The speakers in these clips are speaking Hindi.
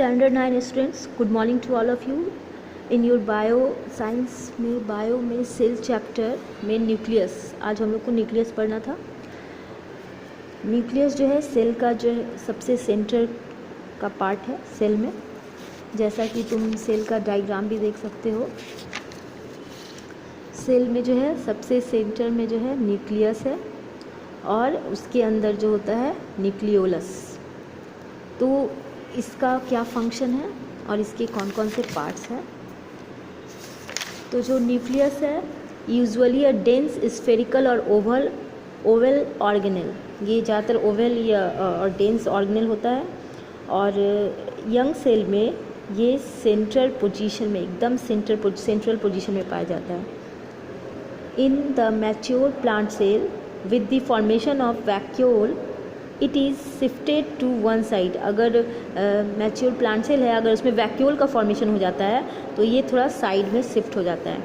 Standard 9 students, good morning to all of you. In your bio science में बायो में सेल चैप्टर में न्यूक्लियस, आज हम लोग को न्यूक्लियस पढ़ना था। न्यूक्लियस जो है सेल का जो सबसे सेंटर का पार्ट है सेल में, जैसा कि तुम सेल का डायग्राम भी देख सकते हो। सेल में जो है सबसे सेंटर में जो है न्यूक्लियस है और उसके अंदर जो होता है न्यूक्लियोलस। तो इसका क्या फंक्शन है और इसके कौन कौन से पार्ट्स हैं। तो जो न्यूक्लियस है यूजुअली अ डेंस स्फेरिकल और ओवल ऑर्गेनेल, ये ज़्यादातर ओवल या और डेंस ऑर्गेनेल होता है। और यंग सेल में ये सेंट्रल पोजीशन में, एकदम सेंट्रल पोजीशन में पाया जाता है। In the mature plant cell with the formation of vacuole it is shifted to one side. अगर मैच्योर प्लांट सेल है, अगर उसमें वैक्यूल का फॉर्मेशन हो जाता है तो ये थोड़ा साइड में शिफ्ट हो जाता है।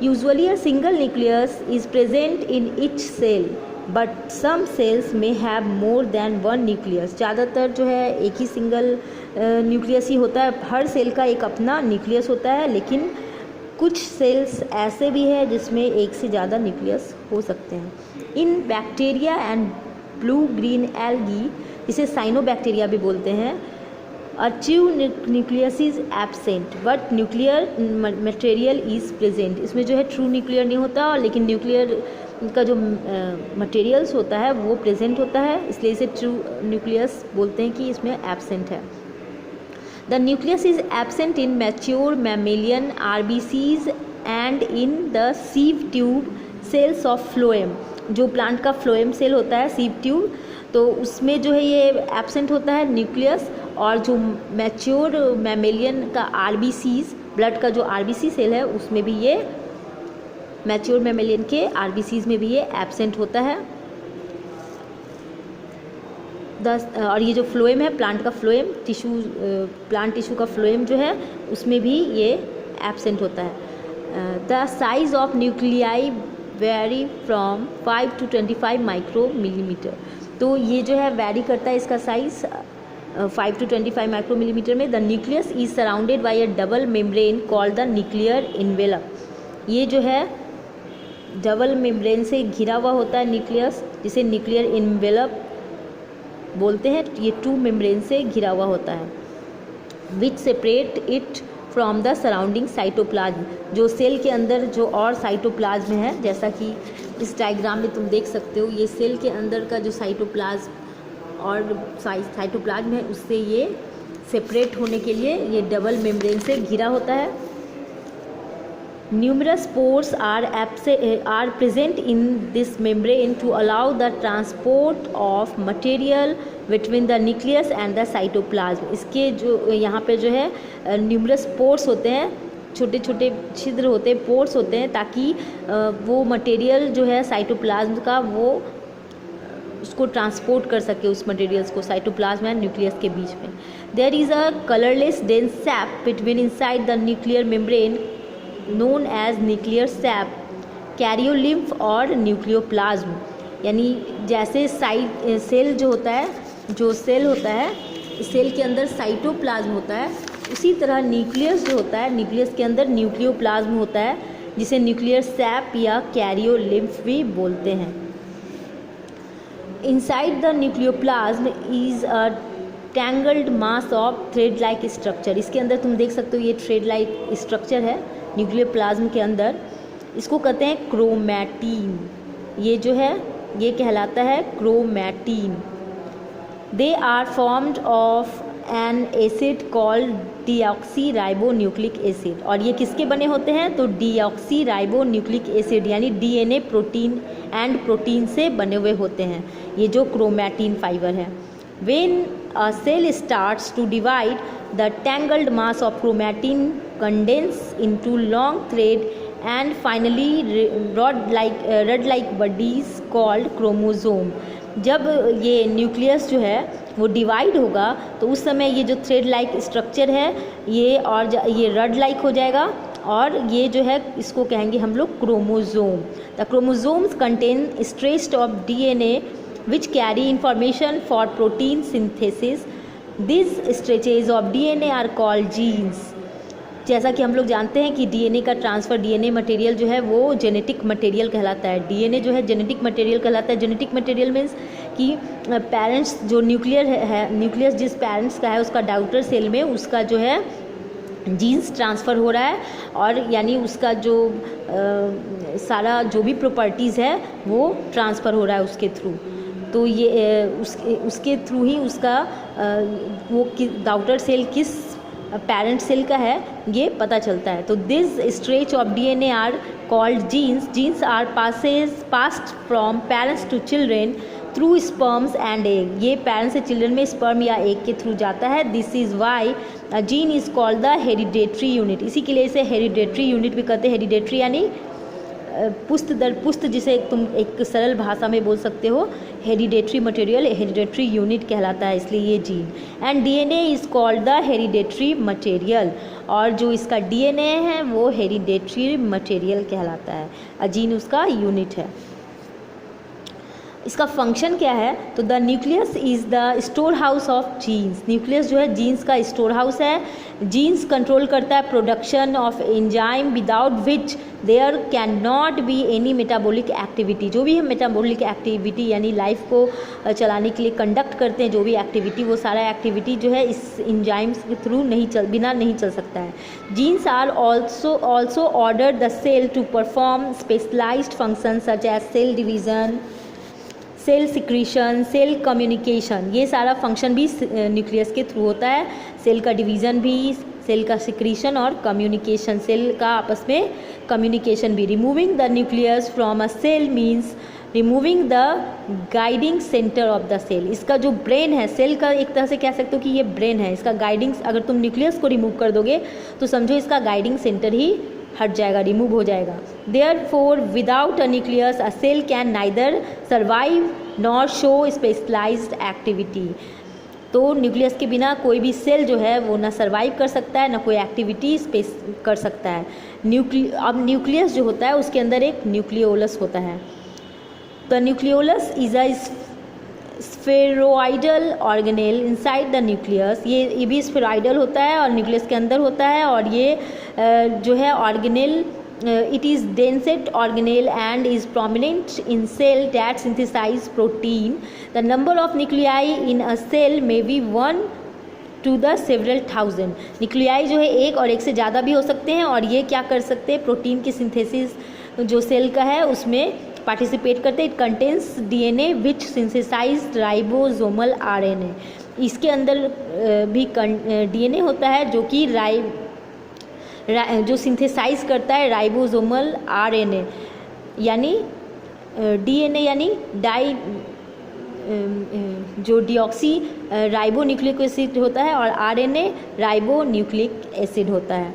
Usually a single nucleus is present in each cell but some cells may have more than one nucleus. ज़्यादातर जो है एक ही सिंगल न्यूक्लियस ही होता है, हर सेल का एक अपना न्यूक्लियस होता है, लेकिन कुछ सेल्स ऐसे भी है जिसमें एक से ज़्यादा न्यूक्लियस हो सकते हैं। इन bacteria and blue green algae, इसे साइनोबैक्टीरिया भी बोलते हैं, a true nucleus is absent but nuclear material is present. इसमें जो है ट्रू न्यूक्लियर नहीं होता, लेकिन न्यूक्लियर का जो मटेरियल्स होता है वो प्रेजेंट होता है, इसलिए इसे ट्रू न्यूक्लियस बोलते हैं कि इसमें एब्सेंट है। The nucleus is absent in mature mammalian RBCs and in the sieve tube cells of phloem. जो प्लांट का फ्लोएम सेल होता है सीव ट्यूब, तो उसमें जो है ये एब्सेंट होता है न्यूक्लियस। और जो मैच्योर मैमेलियन का आरबीसीज, ब्लड का जो आरबीसी सेल है, उसमें भी ये मैच्योर मैमेलियन के आरबीसीज में भी ये एब्सेंट होता है। और ये जो फ्लोएम है प्लांट का फ्लोएम टिश्यू, प्लांट टिश्यू का फ्लोएम जो है उसमें भी ये एब्सेंट होता है। The size of nuclei very from 5 to 25 micro millimetre. तो ये जो है वेरी करता है इसका साइज 5 to 25 माइक्रो मिलीमीटर में। The nucleus is surrounded by a double membrane called the nuclear envelope. ये जो है डबल मेम्ब्रेन से घिरा हुआ होता है न्यूक्लियस, जिसे न्यूक्लियर इन्वेलप बोलते हैं। ये 2 मेम्ब्रेन से घिरा हुआ होता है, विच separate it from the surrounding cytoplasm. जो सेल के अंदर जो और साइटोप्लाज्म है, जैसा कि इस डायग्राम में तुम देख सकते हो, ये सेल के अंदर का जो साइटोप्लाज्म और साइटोप्लाज्म है उससे ये सेपरेट होने के लिए ये डबल मेम्ब्रेन से घिरा होता है। Numerous pores are present in this membrane to allow the transport of material between the nucleus and the cytoplasm. इसके जो यहाँ पे जो है न्यूमरस पोर्स होते हैं, छोटे छोटे छिद्र होते हैं, पोर्स होते हैं, ताकि वो मटेरियल जो है साइटोप्लाज्म का वो उसको ट्रांसपोर्ट कर सके, उस मटेरियल्स को साइटोप्लाज्म एंड न्यूक्लियस के बीच में। There is a colourless dense sap between inside the nuclear membrane known as nuclear sap, karyolymph और न्यूक्लियोप्लाज्म। यानी जैसे सेल जो होता है, जो सेल होता है, सेल के अंदर साइटोप्लाज्म होता है, उसी तरह न्यूक्लियस जो होता है, न्यूक्लियस के अंदर न्यूक्लियोप्लाज्म होता है, जिसे न्यूक्लियर सैप या कैरियोलिम्फ भी बोलते हैं। Inside the nucleoplasm is a tangled mass of thread like structure. इसके अंदर तुम देख सकते हो ये थ्रेड लाइक स्ट्रक्चर है न्यूक्लियोप्लाज्म के अंदर, इसको कहते हैं क्रोमैटिन। ये जो है ये कहलाता है chromatin. They are formed of an acid called deoxyribonucleic acid. और ये किसके बने होते हैं? तो डीऑक्सीराइबोन्यूक्लिक एसिड यानी डीएनए प्रोटीन एंड प्रोटीन से बने हुए होते हैं ये जो क्रोमैटिन फाइबर है। When a cell starts to divide, the tangled mass of chromatin condense into long thread and finally rod like bodies called chromosome. जब ये न्यूक्लियस जो है वो डिवाइड होगा तो उस समय ये जो थ्रेड लाइक स्ट्रक्चर है ये रड लाइक हो जाएगा, और ये जो है इसको कहेंगे हम लोग chromosome. The chromosomes contain stretch of DNA which carry information for protein synthesis this stretches of DNA are called genes. जैसा कि हम लोग जानते हैं कि डीएनए का ट्रांसफ़र, डीएनए मटेरियल जो है वो जेनेटिक मटेरियल कहलाता है। डीएनए जो है जेनेटिक मटेरियल कहलाता है। जेनेटिक मटेरियल मीन्स कि पेरेंट्स जो न्यूक्लियस जिस पेरेंट्स का है उसका डॉटर सेल में उसका जो है जीन्स ट्रांसफ़र हो रहा है, और यानी उसका जो सारा जो भी प्रॉपर्टीज़ है वो ट्रांसफ़र हो रहा है उसके थ्रू। तो ये उसके थ्रू ही उसका वो डॉटर सेल किस पेरेंट सेल का है ये पता चलता है। तो this stretch of DNA are called genes. Genes are passed from parents to children through sperms and egg. ये पेरेंट्स से चिल्ड्रन में स्पर्म या एग के थ्रू जाता है। This is why gene is called the hereditary unit. इसी के लिए इसे हेरिडेटरी यूनिट भी कहते हैं। हेरिडेटरी यानी पुस्त दर पुस्त, जिसे तुम एक सरल भाषा में बोल सकते हो। हेरिडेटरी मटेरियल हेरिडेटरी यूनिट कहलाता है, इसलिए ये gene. And DNA is called the hereditary material, और जो इसका डीएनए है वो हेरिडेटरी मटेरियल कहलाता है। जीन उसका यूनिट है। इसका फंक्शन क्या है? तो the nucleus is the store house of genes. Nucleus जो है जीन्स का स्टोर हाउस है। जीन्स कंट्रोल करता है production of enzyme without which there can not be any metabolic activity. जो भी हम मेटाबॉलिक एक्टिविटी यानी लाइफ को चलाने के लिए कंडक्ट करते हैं, जो भी एक्टिविटी, वो सारा एक्टिविटी जो है इस एंजाइम्स के थ्रू बिना नहीं चल सकता है। Genes are also order the cell to perform specialised function such as cell division, cell secretion, cell communication. ये सारा फंक्शन भी न्यूक्लियस के थ्रू होता है। सेल का डिवीज़न भी, सेल का सिक्रीशन और कम्युनिकेशन, सेल का आपस में कम्युनिकेशन भी। Removing the nucleus from a cell means removing the guiding centre of the cell. इसका जो ब्रेन है सेल का, एक तरह से कह सकते हो कि ये ब्रेन है इसका। गाइडिंग, अगर तुम न्यूक्लियस को रिमूव कर दोगे तो समझो इसका गाइडिंग सेंटर ही हट जाएगा, रिमूव हो जाएगा। Therefore, without a nucleus, a cell can neither survive nor show specialized activity। तो न्यूक्लियस के बिना कोई भी सेल जो है वो ना सर्वाइव कर सकता है, ना कोई एक्टिविटी कर सकता है। अब न्यूक्लियस जो होता है उसके अंदर एक न्यूक्लियोलस होता है। The nucleolus is a spheroidal organelle inside the nucleus. ये भी स्फेरॉइडल होता है और न्यूक्लियस के अंदर होता है, और ये जो है organelle, it is densest organelle and is prominent in cell that synthesize protein. The number of nuclei in a cell may be 1 to the several thousand. Nuclei जो है एक और एक से ज़्यादा भी हो सकते हैं, और ये क्या कर सकते हैं? प्रोटीन की सिंथेसिस जो सेल का है उसमें पार्टिसिपेट करते हैं। It contains DNA which synthesised ribosomal RNA. इसके अंदर भी डीएनए होता है जो कि जो सिंथेसाइज करता है राइबोसोमल आरएनए, यानी डीएनए यानी जो डिऑक्सी राइबो न्यूक्लिक एसिड होता है, और आरएनए राइबो न्यूक्लिक एसिड होता है।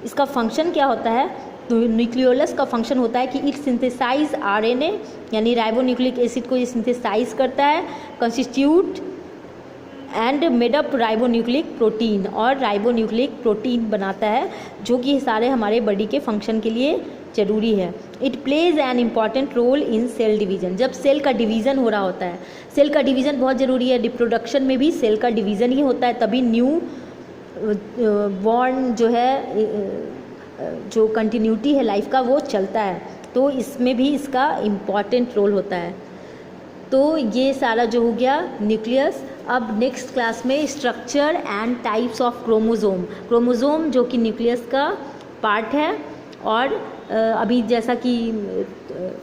इसका फंक्शन क्या होता है? तो न्यूक्लियोलस का फंक्शन होता है कि इट सिंथेसाइज आरएनए यानी राइबो न्यूक्लिक एसिड को ये सिंथेसाइज करता है, constitute and made up ribonucleic protein, और राइबोन्यूक्लिक प्रोटीन बनाता है, जो कि सारे हमारे बॉडी के फंक्शन के लिए ज़रूरी है। It plays an important role in cell division. जब सेल का डिवीज़न हो रहा होता है, सेल का डिवीज़न बहुत ज़रूरी है। रिप्रोडक्शन में भी सेल का डिवीज़न ही होता है, तभी न्यू बॉर्न जो है, जो कंटिन्यूटी है लाइफ का वो चलता है। तो इसमें भी इसका इम्पॉर्टेंट रोल होता है। तो ये सारा जो हो गया न्यूक्लियस। अब नेक्स्ट क्लास में structure and types of chromosome. Chromosome जो कि न्यूक्लियस का पार्ट है, और अभी जैसा कि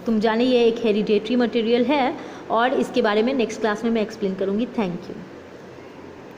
तुम जाने ये एक हेरिडेटरी मटेरियल है, और इसके बारे में नेक्स्ट क्लास में मैं एक्सप्लेन करूँगी। Thank you.